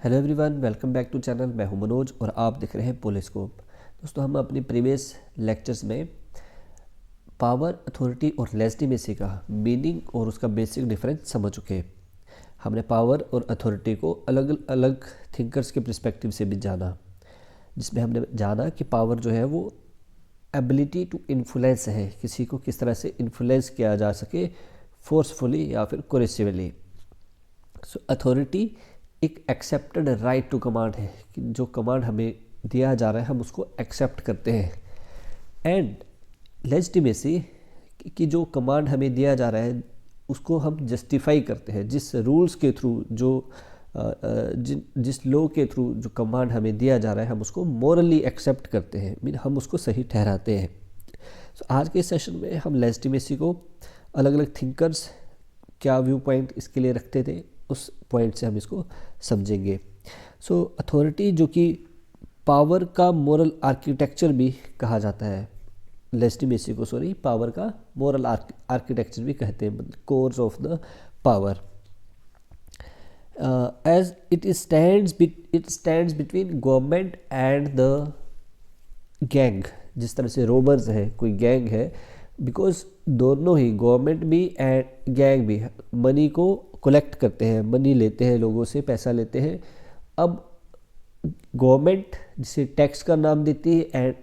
Hello everyone, welcome back to channel. मैं हूं मनोज और आप देख रहे हैं पोलिस्कोप। दोस्तों, हम अपने प्रीवियस लेक्चर्स में पावर, अथॉरिटी और लेजिटिमेसी का मीनिंग और उसका बेसिक डिफरेंस समझ चुके हैं। हमने पावर और अथॉरिटी को अलग अलग थिंकर्स के पर्सपेक्टिव से भी जाना, जिसमें हमने जाना कि पावर जो है वो एबिलिटी टू इन्फ्लुएंस है, किसी को किस तरह से इन्फ्लुएंस किया जा सके, फोर्सफुली या फिर कोरेसिवली। सो अथॉरिटी एक एक्सेप्टेड राइट टू कमांड है कि जो कमांड हमें दिया जा रहा है हम उसको एक्सेप्ट करते हैं। एंड लेजिटिमेसी कि जो कमांड हमें दिया जा रहा है उसको हम जस्टिफाई करते हैं, जिस रूल्स के थ्रू जिस लॉ के थ्रू जो कमांड हमें दिया जा रहा है हम उसको मोरली एक्सेप्ट करते हैं, मीन हम उसको सही ठहराते हैं। सो आज के सेशन में हम लेजिटिमेसी को अलग अलग थिंकर्स क्या व्यू पॉइंट इसके लिए रखते थे उस पॉइंट से हम इसको समझेंगे। सो अथॉरिटी जो कि पावर का मोरल आर्किटेक्चर भी कहा जाता है, लेजिटिमेसी को पावर का मोरल आर्किटेक्चर भी कहते हैं, मतलब course of the power. As it stands between government and the gang. जिस तरह से रोबर्स है, कोई गैंग है, बिकॉज दोनों ही गवर्नमेंट भी एंड गैंग भी मनी को कलेक्ट करते हैं, मनी लेते हैं लोगों से, पैसा लेते हैं। अब गवर्नमेंट जिसे टैक्स का नाम देती है एंड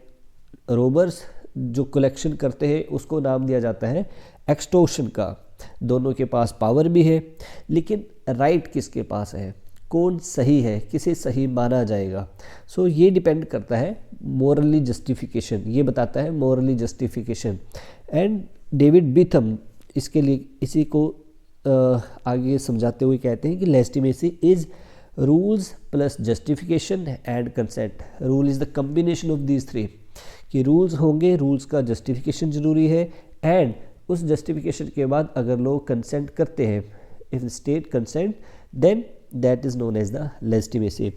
रोबर्स जो कलेक्शन करते हैं उसको नाम दिया जाता है एक्सटॉर्शन का। दोनों के पास पावर भी है, लेकिन राइट किसके पास है, कौन सही है, किसे सही माना जाएगा। सो ये डिपेंड करता है मोरली जस्टिफिकेशन, ये बताता है मोरली जस्टिफिकेशन। एंड डेविड बीथम इसके लिए इसी को आगे समझाते हुए कहते हैं कि legitimacy is rules plus justification and consent. Rule is the combination of these three, कि रूल्स होंगे, रूल्स का जस्टिफिकेशन ज़रूरी है, एंड उस जस्टिफिकेशन के बाद अगर लोग कंसेंट करते हैं, if state consent, then that is known as the legitimacy.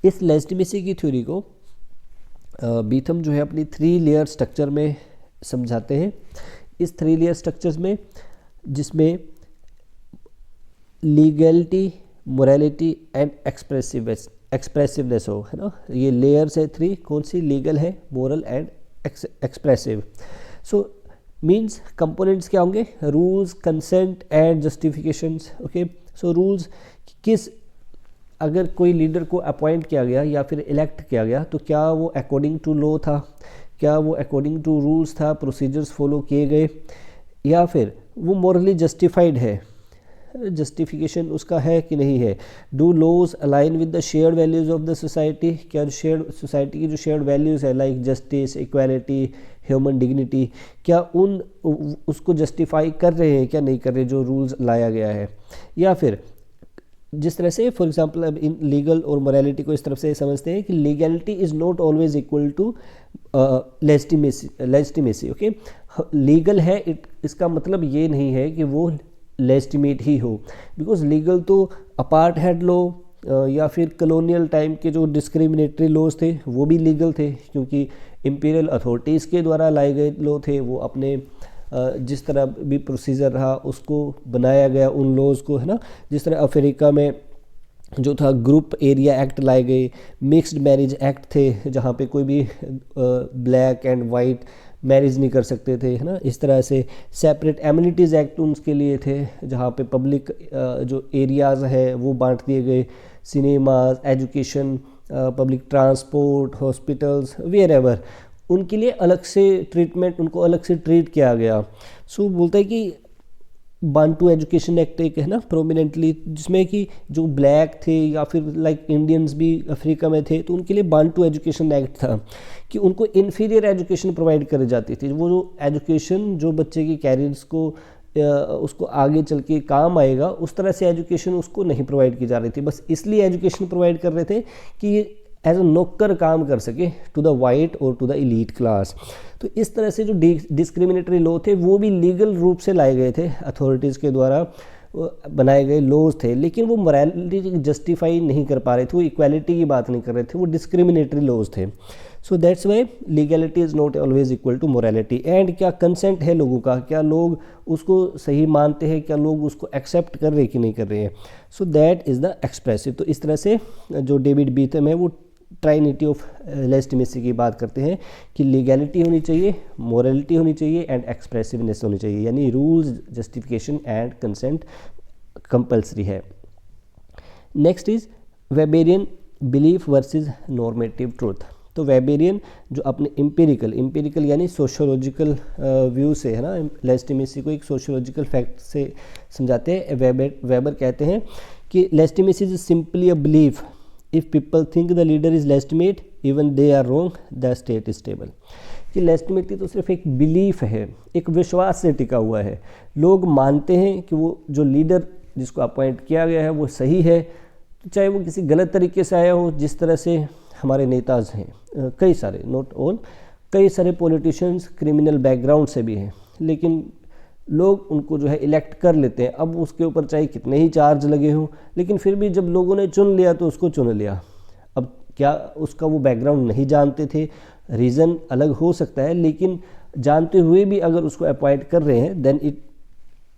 इस लेजिटिमेसी की थ्योरी को बीथम जो है अपनी 3 लेयर स्ट्रक्चर में समझाते हैं। इस 3 लेयर स्ट्रक्चर्स में जिसमें लीगलिटी, मोरालिटी एंड एक्सप्रेसिवनेस हो, है ना, ये लेयर्स है 3। कौन सी? लीगल है, moral and expressive. So means components क्या होंगे? Rules, consent and justifications. Okay, so rules किस, अगर कोई लीडर को अपॉइंट किया गया या फिर इलेक्ट किया गया तो क्या वो अकॉर्डिंग टू लॉ था, क्या वो अकॉर्डिंग टू रूल्स था, प्रोसीजर्स फॉलो किए गए, या फिर वो मोरली जस्टिफाइड है, जस्टिफिकेशन उसका है कि नहीं है। Do laws align with the shared values of the society, क्या शेयर्ड सोसाइटी की जो शेयर्ड वैल्यूज है like justice, equality, human dignity, क्या उसको जस्टिफाई कर रहे हैं क्या नहीं कर रहे जो रूल्स लाया गया है। या फिर जिस तरह से फॉर एग्जांपल अब इन लीगल और मोरालिटी को इस तरफ से समझते हैं कि legality is not always equal to legitimacy. Okay, legal है इसका मतलब ये नहीं है कि वो लेजिटिमेट ही हो, बिकॉज लीगल तो अपार्ट हेड लॉ या फिर कॉलोनियल टाइम के जो डिस्क्रिमिनेटरी लॉज थे वो भी लीगल थे, क्योंकि इंपीरियल अथॉरिटीज़ के द्वारा लाए गए लॉ थे। वो अपने जिस तरह भी प्रोसीजर रहा उसको बनाया गया उन लॉज को, है ना। जिस तरह अफ्रीका में जो था ग्रुप एरिया एक्ट लाए गए, मिक्स्ड मैरिज एक्ट थे जहाँ पे कोई भी ब्लैक एंड वाइट मैरिज नहीं कर सकते थे, है ना। इस तरह से सेपरेट एमिनिटीज़ एक्ट उनके लिए थे जहाँ पे पब्लिक जो एरियाज़ है वो बांट दिए गए, cinemas, education, public transport, hospitals, wherever, उनके लिए अलग से ट्रीटमेंट, उनको अलग से ट्रीट किया गया। सो बोलता है कि बांटू एजुकेशन एक्ट एक है ना प्रोमिनेंटली, जिसमें कि जो ब्लैक थे या फिर लाइक इंडियंस भी अफ्रीका में थे तो उनके लिए बांटू एजुकेशन एक्ट था कि उनको इन्फीरियर एजुकेशन प्रोवाइड करी जाती थी। वो जो एजुकेशन जो बच्चे की कैरियर्स को उसको आगे चल के काम आएगा उस तरह से एजुकेशन उसको नहीं प्रोवाइड की जा रही थी, बस इसलिए एजुकेशन प्रोवाइड कर रहे थे कि ये एज अ नौकर काम कर सके टू द वाइट और टू द एलीट क्लास। तो इस तरह से जो डिस्क्रिमिनेटरी लॉ थे वो भी लीगल रूप से लाए गए थे, अथॉरिटीज़ के द्वारा बनाए गए लॉज थे, लेकिन वो मोरालिटी जस्टिफाई नहीं कर पा रहे थे, वो इक्वालिटी की बात नहीं कर रहे थे, वो डिस्क्रिमिनेटरी लॉज थे। So that's why legality is not always equal to morality. And क्या कंसेंट है लोगों का, क्या लोग उसको सही मानते हैं, क्या लोग उसको एक्सेप्ट कर रहे हैं कि नहीं कर रहे हैं। So that is the expressive. तो इस तरह से जो डेविड बीथम है वो ट्राइनिटी ऑफ लेजिटिमेसी की बात करते हैं कि लीगैलिटी होनी चाहिए, मोरालिटी होनी चाहिए एंड एक्सप्रेसिवनेस होनी चाहिए, यानी rules, justification and consent compulsory है। Next is Weberian belief versus normative truth. तो वेबेरियन जो अपने इंपेरिकल यानी सोशियोलॉजिकल व्यू से है ना, लेजिटिमेसी को एक सोशियोलॉजिकल फैक्ट से समझाते हैं। वेबर कहते हैं कि legitimacy is simply a belief, if people think the leader is legitimate even they are wrong the state is stable. कि लेजिटिमेटी तो सिर्फ एक बिलीफ है, एक विश्वास से टिका हुआ है। लोग मानते हैं कि वो जो लीडर जिसको अपॉइंट किया गया है वो सही है, तो चाहे वो किसी गलत तरीके से आया हो, जिस तरह से हमारे नेताज हैं कई सारे, नॉट ऑल, कई सारे पॉलिटिशियंस क्रिमिनल बैकग्राउंड से भी हैं, लेकिन लोग उनको जो है इलेक्ट कर लेते हैं। अब उसके ऊपर चाहे कितने ही चार्ज लगे हों, लेकिन फिर भी जब लोगों ने चुन लिया तो उसको चुन लिया। अब क्या उसका वो बैकग्राउंड नहीं जानते थे, रीज़न अलग हो सकता है, लेकिन जानते हुए भी अगर उसको अपॉइंट कर रहे हैं then it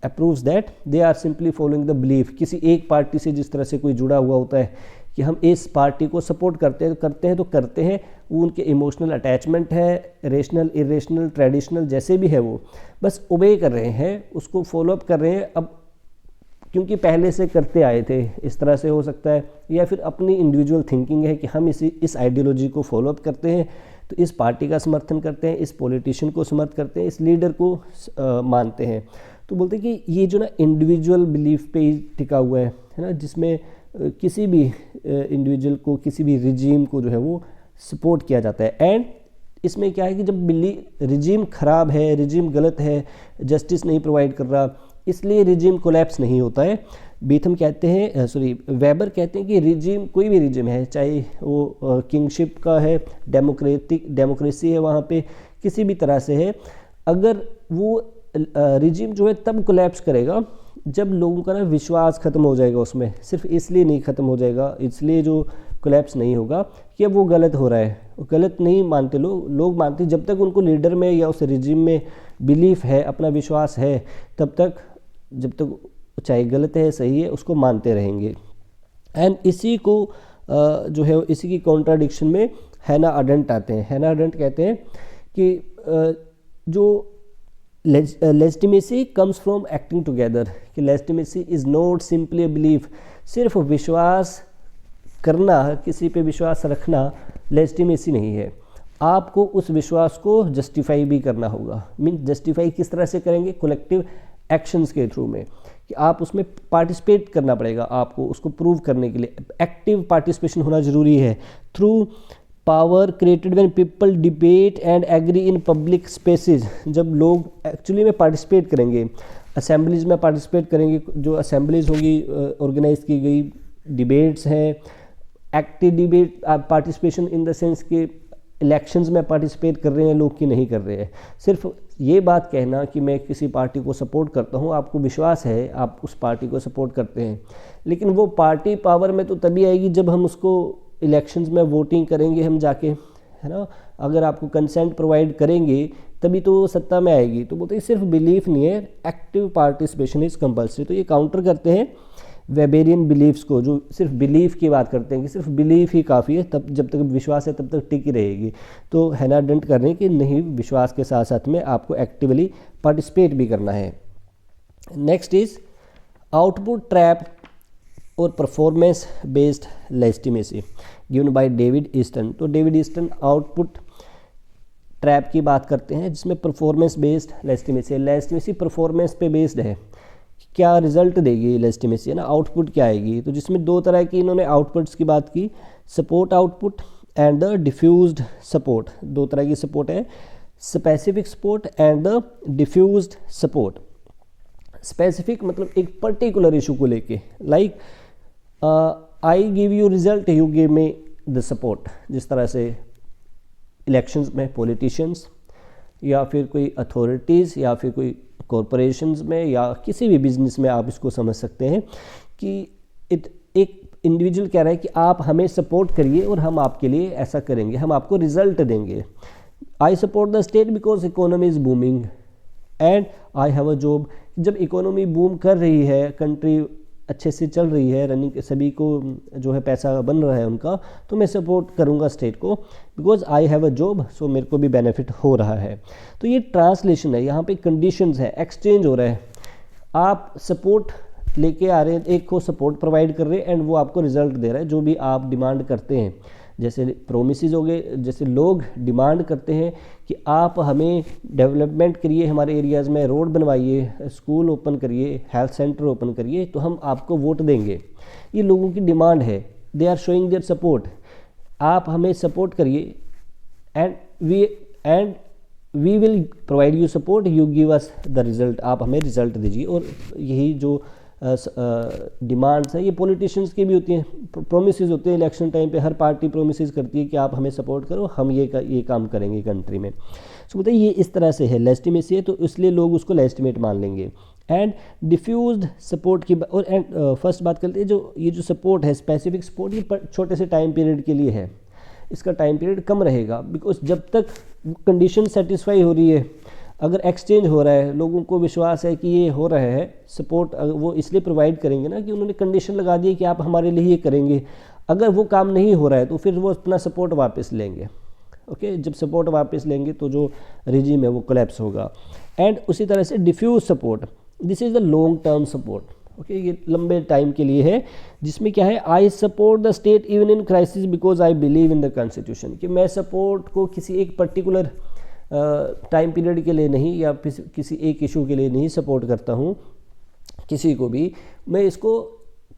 approves that they are simply following the belief. किसी एक पार्टी से जिस तरह से कोई जुड़ा हुआ होता है कि हम इस पार्टी को सपोर्ट करते हैं, वो उनके इमोशनल अटैचमेंट है, रेशनल, इरेशनल, ट्रेडिशनल जैसे भी है, वो बस ओबे कर रहे हैं, उसको फॉलोअप कर रहे हैं। अब क्योंकि पहले से करते आए थे, इस तरह से हो सकता है, या फिर अपनी इंडिविजुअल थिंकिंग है कि हम इस आइडियोलॉजी को फॉलोअप करते हैं, तो इस पार्टी का समर्थन करते हैं, इस पॉलिटिशियन को समर्थन करते हैं, इस लीडर को मानते हैं। तो बोलते हैं कि ये जो ना इंडिविजुअल बिलीफ पे ही टिका हुआ है ना, जिसमें किसी भी इंडिविजुअल को, किसी भी रिजीम को जो है वो सपोर्ट किया जाता है। एंड इसमें क्या है कि जब रिजीम ख़राब है, रिजीम गलत है, जस्टिस नहीं प्रोवाइड कर रहा, इसलिए रिजीम कोलैप्स नहीं होता है। बीथम कहते हैं, वेबर कहते हैं कि रिजीम, कोई भी रिजीम है, चाहे वो किंगशिप का है, डेमोक्रेसी है, वहाँ पे किसी भी तरह से है, अगर वो रिजीम जो है तब कोलैप्स करेगा जब लोगों का ना विश्वास ख़त्म हो जाएगा उसमें। सिर्फ इसलिए नहीं ख़त्म हो जाएगा, इसलिए जो कोलैप्स नहीं होगा कि अब वो गलत हो रहा है, वो गलत नहीं मानते लोग मानते जब तक उनको लीडर में या उस रिजीम में बिलीफ है, अपना विश्वास है, तब तक, जब तक चाहे गलत है सही है, उसको मानते रहेंगे। एंड इसी को जो है इसी की कॉन्ट्राडिक्शन में हैना अरेंट आते हैं। हैना अरेंट कहते हैं कि जो legitimacy comes from acting together, कि legitimacy is not simply a belief. सिर्फ विश्वास करना, किसी पे विश्वास रखना लेजिटिमेसी नहीं है, आपको उस विश्वास को जस्टिफाई भी करना होगा। मीन जस्टिफाई किस तरह से करेंगे? कलेक्टिव एक्शंस के थ्रू में, कि आप उसमें पार्टिसिपेट करना पड़ेगा, आपको उसको प्रूव करने के लिए एक्टिव पार्टिसिपेशन होना ज़रूरी है। Through power created when people debate and agree in public spaces, जब लोग एक्चुअली में पार्टिसिपेट करेंगे, असेंबलीज में पार्टिसिपेट करेंगे, जो असेंबलीज होगी ऑर्गेनाइज की गई, डिबेट्स हैं, active debate participation in the sense के इलेक्शंस में पार्टिसिपेट कर रहे हैं लोग कि नहीं कर रहे हैं। सिर्फ ये बात कहना कि मैं किसी पार्टी को सपोर्ट करता हूँ, आपको विश्वास है, आप उस पार्टी को सपोर्ट करते हैं, लेकिन वो पार्टी पावर में तो तभी आएगी जब हम उसको इलेक्शंस में वोटिंग करेंगे हम जाके, है ना। अगर आपको कंसेंट प्रोवाइड करेंगे तभी तो वो सत्ता में आएगी। तो बोलते हैं सिर्फ बिलीफ नहीं है, एक्टिव पार्टिसिपेशन इज़ कंपल्सरी। तो ये काउंटर करते हैं वेबेरियन बिलीफ्स को, जो सिर्फ बिलीफ की बात करते हैं कि सिर्फ बिलीफ ही काफ़ी है, तब जब तक विश्वास है तब तक टिकी रहेगी। तो हैना अरेंट कर रहे हैं कि नहीं, विश्वास के साथ साथ में आपको एक्टिवली पार्टिसिपेट भी करना है। नेक्स्ट इज आउटपुट ट्रैप और performance based legitimacy given by David Easton. तो डेविड ईस्टन आउटपुट ट्रैप की बात करते हैं, जिसमें परफॉर्मेंस बेस्ड लेजिटिमेसी परफॉर्मेंस पे बेस्ड है, क्या रिजल्ट देगी लेजिटिमेसी, है ना, आउटपुट क्या आएगी। तो जिसमें दो तरह की इन्होंने आउटपुट्स की बात की, support output and the diffused support. दो तरह की सपोर्ट है, specific support and the diffused support. Specific मतलब एक पर्टिकुलर इशू को लेके, like I give you result, you give me the support. जिस तरह से इलेक्शंस में पॉलिटिशियंस या फिर कोई अथॉरिटीज़ या फिर कोई कॉरपोरेशंस में या किसी भी बिजनेस में आप इसको समझ सकते हैं कि एक इंडिविजुअल कह रहा है कि आप हमें सपोर्ट करिए और हम आपके लिए ऐसा करेंगे, हम आपको रिजल्ट देंगे। आई support the state because economy is booming and I have a job. जब इकोनॉमी बूम कर रही है, कंट्री अच्छे से चल रही है, रनिंग, सभी को जो है पैसा बन रहा है उनका, तो मैं सपोर्ट करूंगा स्टेट को because I have a job, so मेरे को भी बेनिफिट हो रहा है। तो ये ट्रांसलेशन है, यहाँ पे कंडीशंस है, एक्सचेंज हो रहा है। आप सपोर्ट लेके आ रहे हैं, एक को सपोर्ट प्रोवाइड कर रहे हैं एंड वो आपको रिजल्ट दे रहा है जो भी आप डिमांड करते हैं। जैसे प्रोमिसेस हो गए, जैसे लोग डिमांड करते हैं कि आप हमें डेवलपमेंट करिए, हमारे एरियाज़ में रोड बनवाइए, स्कूल ओपन करिए, हेल्थ सेंटर ओपन करिए, तो हम आपको वोट देंगे। ये लोगों की डिमांड है, they are showing their support. आप हमें सपोर्ट करिए and we will provide you support, you give us the result, आप हमें रिजल्ट दीजिए। और यही जो डिमांड्स हैं ये पॉलिटिशियंस की भी होती हैं, प्रोमिसेस होते हैं इलेक्शन टाइम पे, हर पार्टी प्रोमिसेस करती है कि आप हमें सपोर्ट करो, हम ये काम करेंगे कंट्री में। सो बताइए ये इस तरह से है, लेजिटिमेसी है, तो इसलिए लोग उसको लेजिटिमेट मान लेंगे। एंड डिफ्यूज्ड सपोर्ट की और एंड फर्स्ट बात करते हैं, जो ये जो सपोर्ट है, स्पेसिफिक सपोर्ट, ये छोटे से टाइम पीरियड के लिए है, इसका टाइम पीरियड कम रहेगा बिकॉज जब तक कंडीशन सेटिस्फाई हो रही है, अगर एक्सचेंज हो रहा है, लोगों को विश्वास है कि ये हो रहा है, सपोर्ट वो इसलिए प्रोवाइड करेंगे ना कि उन्होंने कंडीशन लगा दी है कि आप हमारे लिए ये करेंगे। अगर वो काम नहीं हो रहा है तो फिर वो अपना सपोर्ट वापस लेंगे। ओके, जब सपोर्ट वापस लेंगे तो जो रिजीम है वो कोलैप्स होगा। एंड उसी तरह से diffuse support, this is the long term support. Okay, ये लंबे टाइम के लिए है, जिसमें क्या है, I support the state even in crisis because I believe in the constitution, कि मैं सपोर्ट को किसी एक पर्टिकुलर टाइम पीरियड के लिए नहीं, या किसी एक इशू के लिए नहीं सपोर्ट करता हूँ किसी को भी। मैं इसको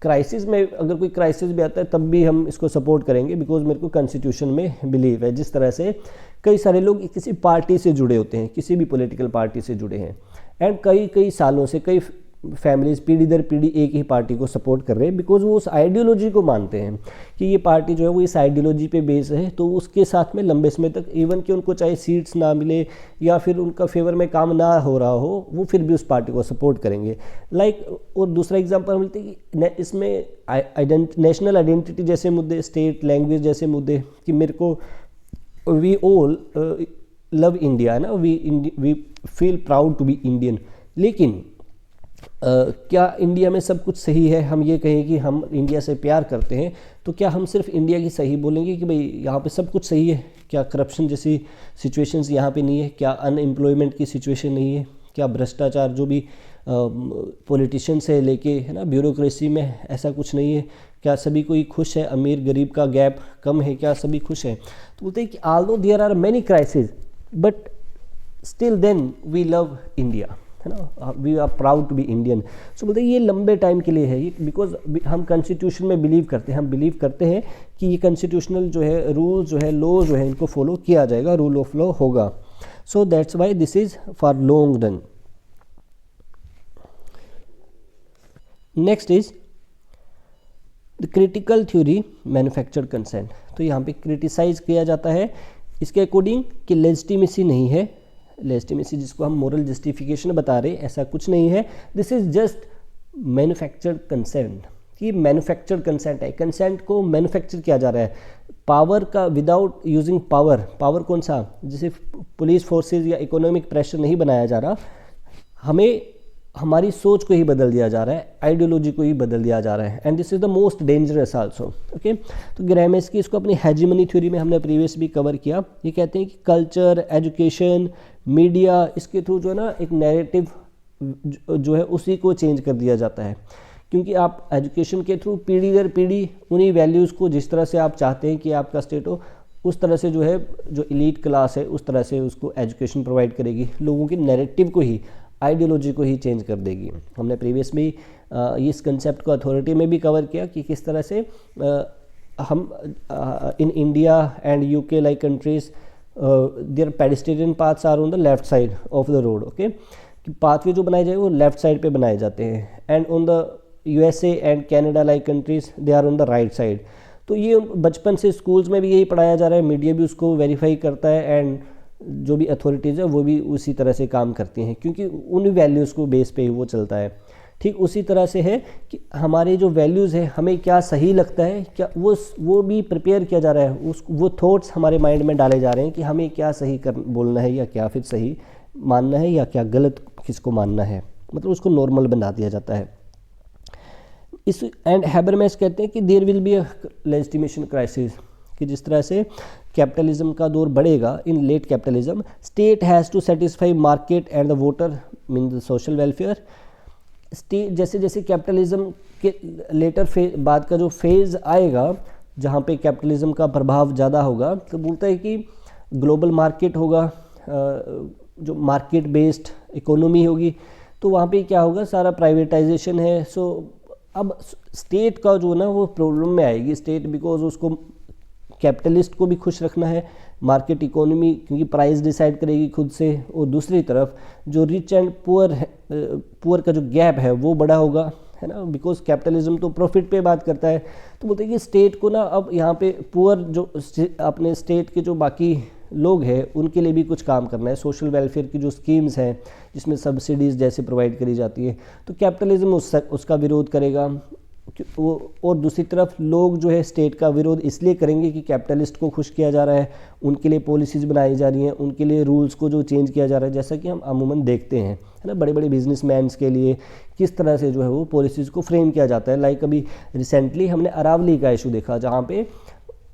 क्राइसिस में, अगर कोई क्राइसिस भी आता है तब भी हम इसको सपोर्ट करेंगे बिकॉज मेरे को कॉन्स्टिट्यूशन में बिलीव है। जिस तरह से कई सारे लोग किसी पार्टी से जुड़े होते हैं, किसी भी पॉलिटिकल पार्टी से जुड़े हैं, एंड कई सालों से कई फैमिलीज पीढ़ी दर पीढ़ी एक ही पार्टी को सपोर्ट कर रहे हैं बिकॉज वो उस आइडियोलॉजी को मानते हैं कि ये पार्टी जो है वो इस आइडियोलॉजी पे बेस है, तो उसके साथ में लंबे समय तक, इवन कि उनको चाहे सीट्स ना मिले या फिर उनका फेवर में काम ना हो रहा हो, वो फिर भी उस पार्टी को सपोर्ट करेंगे। और दूसरा एग्जाम्पल मिलते हैं कि इसमें नेशनल आइडेंटिटी जैसे मुद्दे, स्टेट लैंग्वेज जैसे मुद्दे, कि मेरे को वी ऑल लव इंडिया है ना, we feel proud to be Indian. लेकिन क्या इंडिया में सब कुछ सही है? हम ये कहें कि हम इंडिया से प्यार करते हैं, तो क्या हम सिर्फ इंडिया की सही बोलेंगे कि भाई यहाँ पे सब कुछ सही है? क्या करप्शन जैसी सिचुएशंस यहाँ पे नहीं है? क्या अनएम्प्लॉयमेंट की सिचुएशन नहीं है? क्या भ्रष्टाचार जो भी पॉलिटिशियन से लेके है ना, ब्यूरोक्रेसी में ऐसा कुछ नहीं है? क्या सभी कोई खुश है? अमीर गरीब का गैप कम है? क्या सभी खुश हैं? तो बोलते हैं कि although there are many crisis but still then we love India, है ना, we are proud to be Indian. So बोलते हैं ये लंबे टाइम के लिए है, ये बिकॉज हम कॉन्स्टिट्यूशन में बिलीव करते हैं, हम बिलीव करते हैं कि ये कॉन्स्टिट्यूशनल जो है रूल जो है, लॉ जो है, इनको फॉलो किया जाएगा, रूल ऑफ लॉ होगा। सो that's why this is for long run. Next is the critical theory manufactured consent. तो यहाँ पे क्रिटिसाइज किया जाता है इसके अकॉर्डिंग कि लेजिटिमेसी नहीं है, लेजिटिमेसी जिसको हम मोरल जस्टिफिकेशन बता रहे हैं, ऐसा कुछ नहीं है। This is just manufactured consent, कि मैन्युफैक्चर्ड कंसेंट है, कंसेंट को मैन्युफैक्चर किया जा रहा है। पावर का विदाउट यूजिंग पावर कौन सा, जैसे पुलिस फोर्सेस या इकोनॉमिक प्रेशर नहीं बनाया जा रहा, हमें हमारी सोच को ही बदल दिया जा रहा है, आइडियोलॉजी को ही बदल दिया जा रहा है। And this is the most dangerous also. Okay, तो ग्रामेस्की इसको अपनी हेजिमनी थ्योरी में हमने प्रीवियस भी कवर किया। ये कहते हैं कि कल्चर, एजुकेशन, मीडिया, इसके थ्रू जो है ना एक नैरेटिव जो है उसी को चेंज कर दिया जाता है, क्योंकि आप एजुकेशन के थ्रू पीढ़ी दर पीढ़ी उन्हीं वैल्यूज़ को, जिस तरह से आप चाहते हैं कि आपका स्टेट हो, उस तरह से जो है, जो इलीट क्लास है उस तरह से उसको एजुकेशन प्रोवाइड करेगी, लोगों के नैरेटिव को ही, आइडियोलॉजी को ही चेंज कर देगी। हमने प्रीवियस में इस कंसेप्ट को अथॉरिटी में भी कवर किया कि किस तरह से हम in India and UK like countries there pedestrian paths are on the left side of the road. Okay, pathway जो बनाए जाए वो लेफ्ट साइड पे बनाए जाते हैं, and on the USA and Canada like countries they are on the right side. तो ये बचपन से स्कूल्स में भी यही पढ़ाया जा रहा है, मीडिया भी उसको वेरीफाई करता है, एंड जो भी अथॉरिटीज़ है वो भी उसी तरह से काम करती हैं, क्योंकि उन वैल्यूज़ को बेस पे ही वो चलता है। ठीक उसी तरह से है कि हमारे जो वैल्यूज़ है, हमें क्या सही लगता है, क्या वो भी प्रिपेयर किया जा रहा है, वो थॉट्स हमारे माइंड में डाले जा रहे हैं कि हमें क्या सही कर बोलना है या क्या फिर सही मानना है या क्या गलत किसको मानना है, मतलब उसको नॉर्मल बना दिया जाता है। इस एंड हैबरमैश कहते हैं कि there will be a legitimation crisis, कि जिस तरह से कैपिटलिज्म का दौर बढ़ेगा in late capitalism, state has to satisfy market and the voter mean the social welfare. State जैसे जैसे कैपिटलिज्म के लेटर बाद का जो फेज़ आएगा जहाँ पे कैपिटलिज्म का प्रभाव ज़्यादा होगा, तो बोलता है कि ग्लोबल मार्केट होगा, जो मार्केट बेस्ड इकोनॉमी होगी, तो वहाँ पे क्या होगा, सारा प्राइवेटाइजेशन है। सो अब स्टेट का जो ना वो प्रॉब्लम में आएगी स्टेट, बिकॉज उसको कैपिटलिस्ट को भी खुश रखना है, मार्केट इकोनॉमी क्योंकि प्राइस डिसाइड करेगी खुद से, और दूसरी तरफ जो रिच एंड पुअर का जो गैप है वो बड़ा होगा, है ना, बिकॉज कैपिटलिज्म तो प्रॉफिट पे बात करता है। तो बोलते हैं कि स्टेट को ना अब यहाँ पे पुअर जो अपने स्टेट के जो बाकी लोग हैं उनके लिए भी कुछ काम करना है, सोशल वेलफेयर की जो स्कीम्स हैं जिसमें सब्सिडीज़ जैसे प्रोवाइड करी जाती है, तो कैपिटलिज्म उसका विरोध करेगा वो। और दूसरी तरफ लोग जो है स्टेट का विरोध इसलिए करेंगे कि कैपिटलिस्ट को खुश किया जा रहा है, उनके लिए पॉलिसीज़ बनाई जा रही हैं, उनके लिए रूल्स को जो चेंज किया जा रहा है, जैसा कि हम अमूमन देखते हैं, है ना, बड़े बड़े बिजनेसमैन्स के लिए किस तरह से जो है वो पॉलिसीज़ को फ्रेम किया जाता है। लाइक अभी रिसेंटली हमने अरावली का इशू देखा, जहाँ पे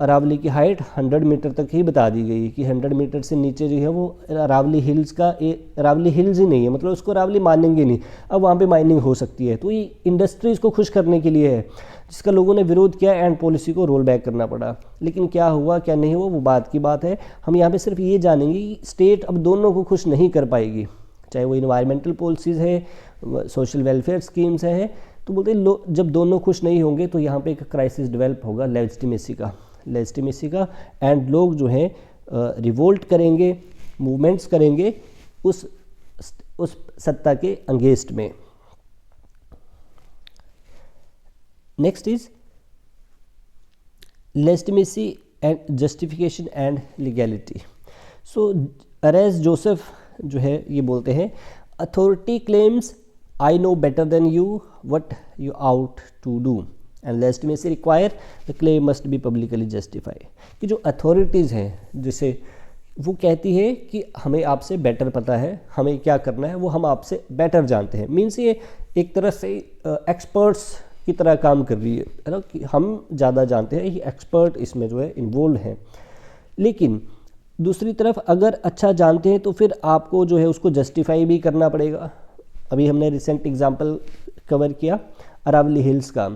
अरावली की हाइट 100 मीटर तक ही बता दी गई कि 100 मीटर से नीचे जो है वो अरावली हिल्स का अरावली हिल्स ही नहीं है, मतलब उसको अरावली मानेंगे नहीं, अब वहाँ पे माइनिंग हो सकती है। तो ये इंडस्ट्रीज़ को खुश करने के लिए है, जिसका लोगों ने विरोध किया एंड पॉलिसी को रोल बैक करना पड़ा। लेकिन क्या हुआ क्या नहीं हुआ वो बात की बात है। हम यहाँ पर सिर्फ ये जानेंगे कि स्टेट अब दोनों को खुश नहीं कर पाएगी, चाहे वो इन्वायरमेंटल पॉलिसीज़ है, सोशल वेलफेयर स्कीम्स हैं, तो बोलते हैं जब दोनों खुश नहीं होंगे तो यहाँ पे एक क्राइसिस डेवलप होगा लेजिटिमेसी का एंड लोग जो हैं रिवोल्ट करेंगे, मूवमेंट्स करेंगे उस सत्ता के अगेंस्ट में। Next is legitimacy and justification and legality. So Raz Joseph जो है ये बोलते हैं, authority claims I know better than you what you ought to do and legitimacy require the claim must be publicly justify. कि जो authorities हैं जैसे वो कहती है कि हमें आपसे बेटर पता है, हमें क्या करना है वो हम आपसे बेटर जानते हैं, मीन्स ये एक तरह से एक्सपर्ट्स की तरह काम कर रही है ना, कि हम ज़्यादा जानते हैं, ये एक्सपर्ट इसमें जो है इन्वॉल्व हैं। लेकिन दूसरी तरफ अगर अच्छा जानते हैं तो फिर आपको जो है उसको जस्टिफाई भी करना पड़ेगा। अभी हमने रिसेंट एग्जांपल कवर किया अरावली हिल्स का,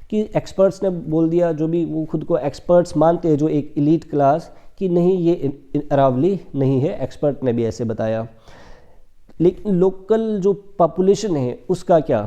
कि एक्सपर्ट्स ने बोल दिया, जो भी वो खुद को एक्सपर्ट्स मानते हैं, जो एक एलीट क्लास, कि नहीं ये अरावली नहीं है, एक्सपर्ट ने भी ऐसे बताया। लेकिन लोकल जो पॉपुलेशन है उसका क्या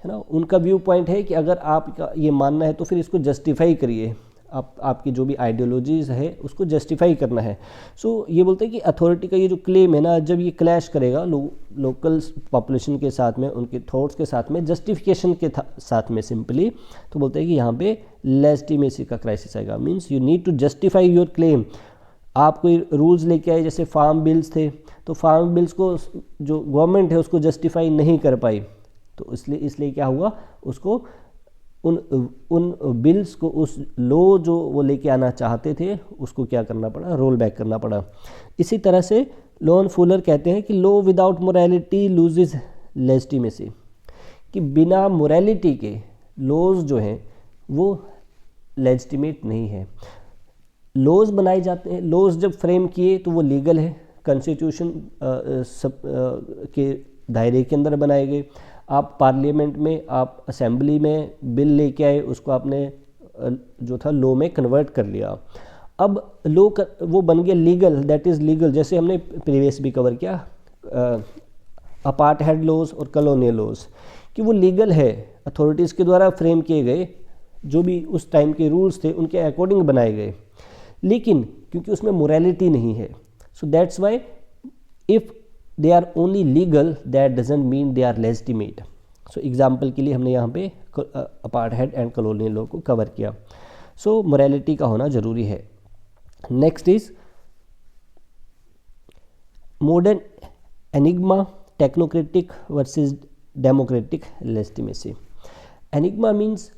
है ना, उनका व्यू पॉइंट है कि अगर आपका ये मानना है तो फिर इसको जस्टिफाई करिए, आपकी जो भी आइडियोलॉजीज है उसको जस्टिफाई करना है। सो ये बोलते हैं कि अथॉरिटी का ये जो क्लेम है ना, जब ये क्लैश करेगा लोकल पॉपुलेशन के साथ में, उनके थॉट्स के साथ में, जस्टिफिकेशन के साथ में सिंपली, तो बोलते हैं कि यहाँ पे लेजिटिमेसी का क्राइसिस आएगा। Means you need to justify your claim. आप कोई रूल्स लेके आए, जैसे फार्म बिल्स थे, तो फार्म बिल्स को जो गवर्नमेंट है उसको जस्टिफाई नहीं कर पाई, तो इसलिए क्या हुआ, उसको उन बिल्स को, उस लॉ जो वो लेके आना चाहते थे उसको क्या करना पड़ा, रोल बैक करना पड़ा। इसी तरह से लॉन फुलर कहते हैं कि law without morality loses legitimacy, कि बिना मोरालिटी के लॉज जो हैं वो लेजिटिमेट नहीं है। लॉज बनाए जाते हैं, लॉज जब फ्रेम किए तो वो लीगल है, कॉन्स्टिट्यूशन के दायरे के अंदर बनाए गए। आप पार्लियामेंट में, आप असेंबली में बिल लेके आए, उसको आपने जो था लॉ में कन्वर्ट कर लिया। अब लॉ वो बन गया लीगल, दैट इज़ लीगल। जैसे हमने प्रीवियस भी कवर किया अपार्टहाइड लॉज और कॉलोनियल लॉज, कि वो लीगल है, अथॉरिटीज़ के द्वारा फ्रेम किए गए, जो भी उस टाइम के रूल्स थे उनके अकॉर्डिंग बनाए गए, लेकिन क्योंकि उसमें मोरालिटी नहीं है, सो that's why if they are only legal that doesn't mean they are legitimate। so example के लिए हमने यहाँ पे अपार्टहाइड एंड कॉलोनियल लॉ को कवर किया। सो मोरालिटी का होना जरूरी है। Next is modern enigma, technocratic versus democratic legitimacy. Enigma means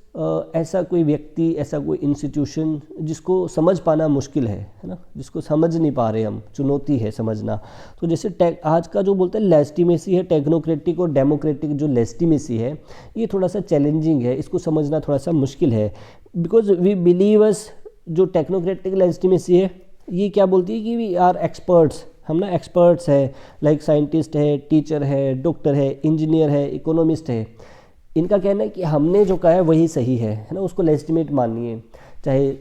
ऐसा कोई व्यक्ति, ऐसा कोई इंस्टीट्यूशन जिसको समझ पाना मुश्किल है ना, जिसको समझ नहीं पा रहे हम, चुनौती है समझना। तो जैसे आज का जो बोलते हैं लेजिटिमेसी है, टेक्नोक्रेटिक और डेमोक्रेटिक जो लेजिटिमेसी है ये थोड़ा सा चैलेंजिंग है, इसको समझना थोड़ा सा मुश्किल है। बिकॉज वी बिलीवर्स, जो टेक्नोक्रेटिक लेजिटिमेसी है ये क्या बोलती है कि वी आर एक्सपर्ट्स, हम ना एक्सपर्ट्स है, लाइक साइंटिस्ट है, टीचर है, डॉक्टर है, इंजीनियर है, इकोनॉमिस्ट है। इनका कहना है कि हमने जो कहा है वही सही है ना, उसको लेजिटिमेट माननी है। चाहे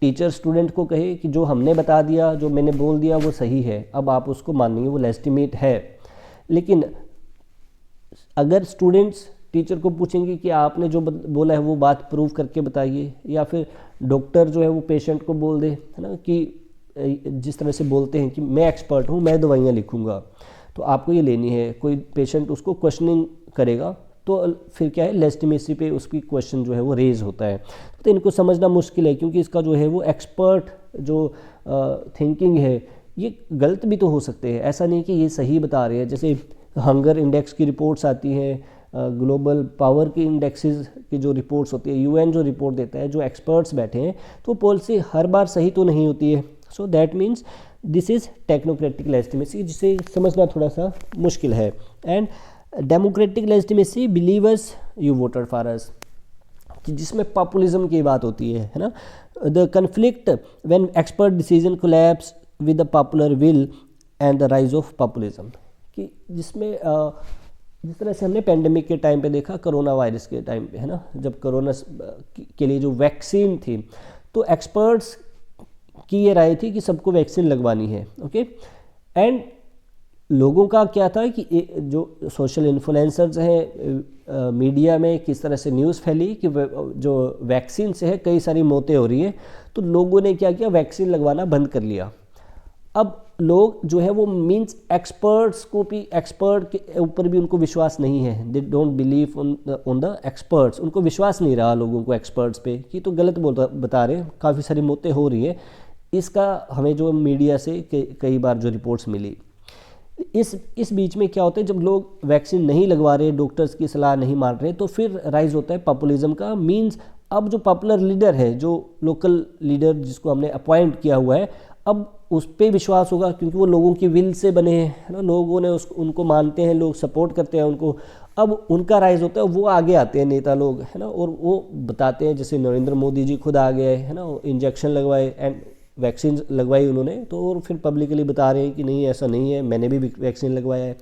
टीचर स्टूडेंट को कहे कि जो हमने बता दिया, जो मैंने बोल दिया वो सही है, अब आप उसको मानिए, वो लेजिटिमेट है। लेकिन अगर स्टूडेंट्स टीचर को पूछेंगे कि आपने जो बोला है वो बात प्रूव करके बताइए, या फिर डॉक्टर जो है वो पेशेंट को बोल दे, है ना, कि जिस तरह से बोलते हैं कि मैं एक्सपर्ट हूँ, मैं दवाइयाँ लिखूँगा, तो आपको ये लेनी है। कोई पेशेंट उसको क्वेश्चनिंग करेगा तो फिर क्या है, लेजिटिमेसी पे उसकी क्वेश्चन जो है वो रेज होता है। तो इनको समझना मुश्किल है, क्योंकि इसका जो है वो एक्सपर्ट जो थिंकिंग है ये गलत भी तो हो सकते हैं, ऐसा नहीं कि ये सही बता रहे हैं। जैसे हंगर इंडेक्स की रिपोर्ट्स आती हैं, ग्लोबल पावर की इंडेक्सेस की जो रिपोर्ट्स होती है, यूएन जो रिपोर्ट देता है, जो एक्सपर्ट्स बैठे हैं, तो पॉलिसी हर बार सही तो नहीं होती है। So that means this is technocratic legitimacy, जिसे समझना थोड़ा सा मुश्किल है। And democratic legitimacy believers you voted for us, कि जिसमें पॉपुलिज्म की बात होती है ना। The conflict when expert decision collapse with the popular will and the rise of populism, कि जिसमें जिस तरह से हमने पेंडेमिक के टाइम पे देखा, कोरोना वायरस के टाइम पे, है ना, जब कोरोना के लिए जो वैक्सीन थी, तो एक्सपर्ट्स की ये राय थी कि सबको वैक्सीन लगवानी है, ओके। एंड लोगों का क्या था कि जो सोशल इन्फ्लुएंसर्स हैं, मीडिया में किस तरह से न्यूज़ फैली कि जो वैक्सीन से है कई सारी मौतें हो रही हैं, तो लोगों ने क्या किया, वैक्सीन लगवाना बंद कर लिया। अब लोग जो है वो मीन्स एक्सपर्ट्स को भी, एक्सपर्ट के ऊपर भी उनको विश्वास नहीं है, they don't believe on the experts, उनको विश्वास नहीं रहा लोगों को एक्सपर्ट्स पे, कि तो गलत बता रहे हैं, काफ़ी सारी मौतें हो रही है। इसका हमें जो मीडिया से कई बार जो रिपोर्ट्स मिली, इस बीच में क्या होता है, जब लोग वैक्सीन नहीं लगवा रहे, डॉक्टर्स की सलाह नहीं मान रहे, तो फिर राइज होता है पॉपुलिज्म का। मीन्स अब जो पॉपुलर लीडर है, जो लोकल लीडर जिसको हमने अपॉइंट किया हुआ है, अब उस पर विश्वास होगा, क्योंकि वो लोगों की विल से बने हैं, है ना, लोगों ने उनको मानते हैं, लोग सपोर्ट करते हैं उनको। अब उनका राइज होता है, वो आगे आते हैं नेता लोग, है ना, और वो बताते हैं, जैसे नरेंद्र मोदी जी खुद आ गए, है ना, इंजेक्शन लगवाए एंड वैक्सीन लगवाई उन्होंने, तो और फिर पब्लिकली बता रहे हैं कि नहीं ऐसा नहीं है, मैंने भी वैक्सीन लगवाया है।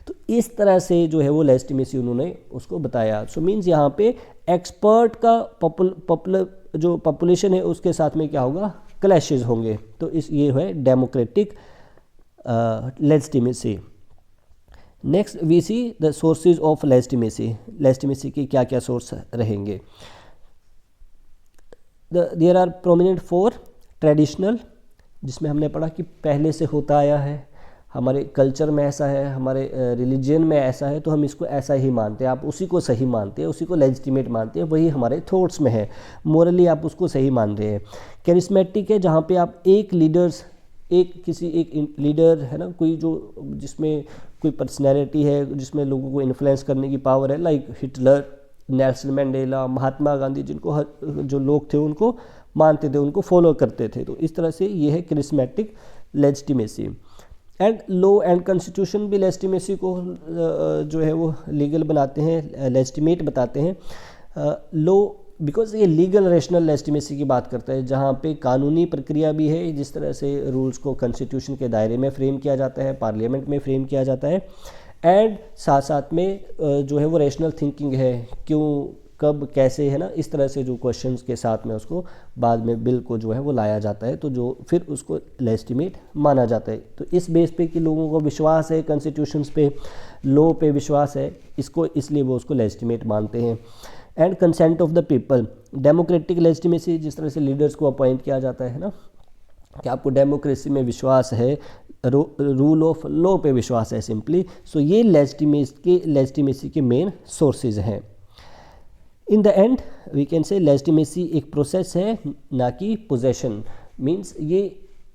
तो इस तरह से जो है वो लेजिटिमेसी उन्होंने उसको बताया। सो मीन्स यहाँ पे एक्सपर्ट का पॉपुलर जो पॉपुलेशन है उसके साथ में क्या होगा, क्लैशेस होंगे। तो ये है democratic legitimacy. Next we see the sources of legitimacy, legitimacy के क्या क्या सोर्स रहेंगे। देयर आर प्रोमिनेंट 4 ट्रेडिशनल, जिसमें हमने पढ़ा कि पहले से होता आया है, हमारे कल्चर में ऐसा है, हमारे रिलीजन में ऐसा है, तो हम इसको ऐसा ही मानते हैं, आप उसी को सही मानते हैं, उसी को लेजिटिमेट मानते हैं, वही हमारे थॉट्स में है, मोरली आप उसको सही मान रहे हैं। कैरिस्मेटिक है, जहाँ पे आप एक लीडर है ना, कोई जो जिसमें कोई पर्सनैलिटी है, जिसमें लोगों को इन्फ्लुएंस करने की पावर है, like Hitler, Nelson Mandela, Mahatma Gandhi, जिनको जो लोग थे उनको मानते थे, उनको फॉलो करते थे। तो इस तरह से ये है charismatic legitimacy. And law and constitution भी लेजिटिमेसी को जो है वो लीगल बनाते हैं, लेजिटिमेट बताते हैं। लॉ बिकॉज ये लीगल रेशनल लेजिटिमेसी की बात करता है, जहाँ पे कानूनी प्रक्रिया भी है, जिस तरह से रूल्स को कॉन्स्टिट्यूशन के दायरे में फ्रेम किया जाता है, पार्लियामेंट में फ्रेम किया जाता है। एंड साथ साथ में जो है वो रेशनल थिंकिंग है, क्यों, कब, कैसे, है ना, इस तरह से जो क्वेश्चंस के साथ में उसको बाद में बिल को जो है वो लाया जाता है, तो जो फिर उसको लेजिटिमेट माना जाता है। तो इस बेस पे कि लोगों को विश्वास है कॉन्स्टिट्यूशंस पे, लॉ पे विश्वास है, इसको इसलिए वो उसको लेजिटिमेट मानते हैं। And consent of the people, democratic legitimacy, जिस तरह से लीडर्स को अपॉइंट किया जाता है ना, कि आपको डेमोक्रेसी में विश्वास है, रूल ऑफ लॉ पे विश्वास है सिंपली। सो ये लेजिटिमेसी के मेन सोर्सेज हैं। In the end we can say legitimacy एक प्रोसेस है, ना कि पोजेशन। मीन्स ये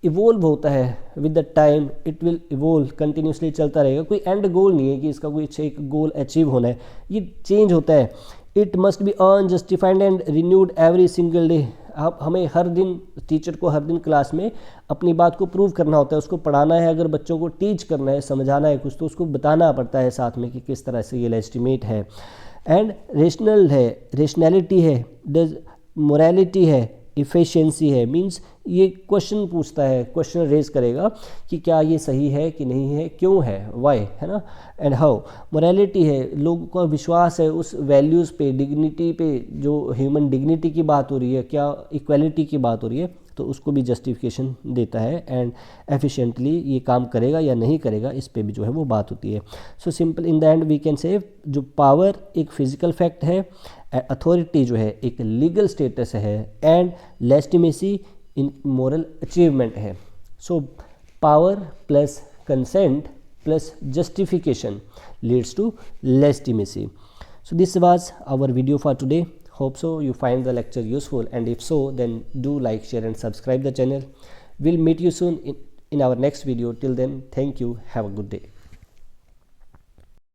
इवोल्व होता है with the time, it will evolve, continuously चलता रहेगा, कोई एंड गोल नहीं है कि इसका कोई एक गोल अचीव होना है, ये चेंज होता है। It must be earn justified and renewed every single day. हमें हर दिन, टीचर को हर दिन क्लास में अपनी बात को प्रूव करना होता है, उसको पढ़ाना है, अगर बच्चों को टीच करना है, समझाना है कुछ, तो उसको बताना पड़ता है साथ में कि किस तरह से ये लेजिटिमेट है। एंड रेशनल है, रेशनैलिटी है, मोरालिटी है, इफ़िशिएंसी है, मींस ये क्वेश्चन पूछता है, क्वेश्चन रेज करेगा कि क्या ये सही है कि नहीं है, क्यों है, वाई, है ना। एंड हाउ, मोरालिटी है, लोगों का विश्वास है उस वैल्यूज़ पे, डिग्निटी पे, जो ह्यूमन डिग्निटी की बात हो रही है, क्या इक्वालिटी की बात हो रही है, तो उसको भी जस्टिफिकेशन देता है। एंड एफिशिएंटली ये काम करेगा या नहीं करेगा, इस पे भी जो है वो बात होती है। So simple in the end we can say, जो पावर एक फिजिकल फैक्ट है, अथॉरिटी जो है एक लीगल स्टेटस है, and legitimacy in moral achievement है। So power plus consent plus justification leads to legitimacy. So this was our video for today. Hope so you find the lecture useful, and if so, then do like, share and subscribe the channel. We'll meet you soon in our next video. Till then, thank you. Have a good day.